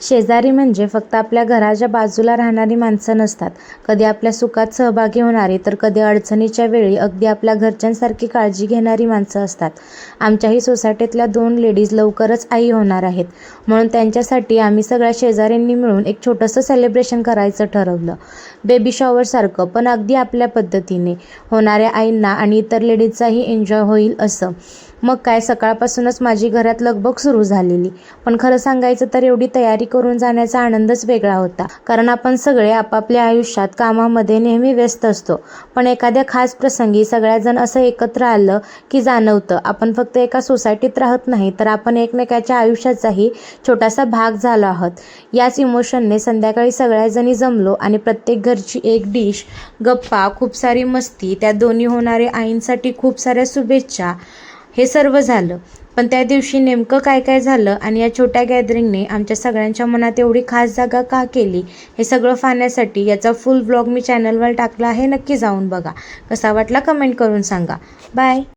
शेजारी म्हणजे फक्त आपल्या घराच्या बाजूला राहणारी माणसं नसतात. कधी आपल्या सुखात सहभागी होणारी, तर कधी अडचणीच्या वेळी अगदी आपल्या घरच्यांसारखी काळजी घेणारी माणसं असतात. आमच्याही सोसायटीतल्या 2 लेडीज लवकरच आई होणार आहेत, म्हणून त्यांच्यासाठी आम्ही सगळ्या शेजाऱ्यांनी मिळून एक छोटंसं सेलिब्रेशन करायचं ठरवलं. बेबी शॉवरसारखं, पण अगदी आपल्या पद्धतीने. होणाऱ्या आईंना आणि इतर लेडीजचाही एन्जॉय होईल असं. मग काय, सकाळपासूनच माझी घरात लगबग सुरू झालेली. पण खरं सांगायचं तर एवढी तयारी करून जाण्याचा आनंदच वेगळा होता. कारण आपण सगळे आपापल्या आयुष्यात कामामध्ये नेहमी व्यस्त असतो. पण एखाद्या खास प्रसंगी सगळ्याजण असं एकत्र आलं की जाणवतं, आपण फक्त एका सोसायटीत राहत नाही, तर आपण एकमेकाच्या आयुष्याचाही छोटासा भाग झालो आहोत. याच इमोशनने संध्याकाळी सगळ्याजणी जमलो आणि प्रत्येक घरची एक डिश, गप्पा, खूप सारी मस्ती, त्या दोन्ही होणाऱ्या आईंसाठी खूप साऱ्या शुभेच्छा, हे सर्व झालं. पण त्या दिवशी नेमकं काय काय झालं आणि या छोट्या गॅदरिंगने आमच्या सगळ्यांच्या मनात एवढी खास जागा का केली, हे सगळं पाहण्यासाठी याचा फुल व्लॉग मी चॅनलवर टाकला आहे. नक्की जाऊन बघा. कसा वाटला कमेंट करून सांगा. बाय.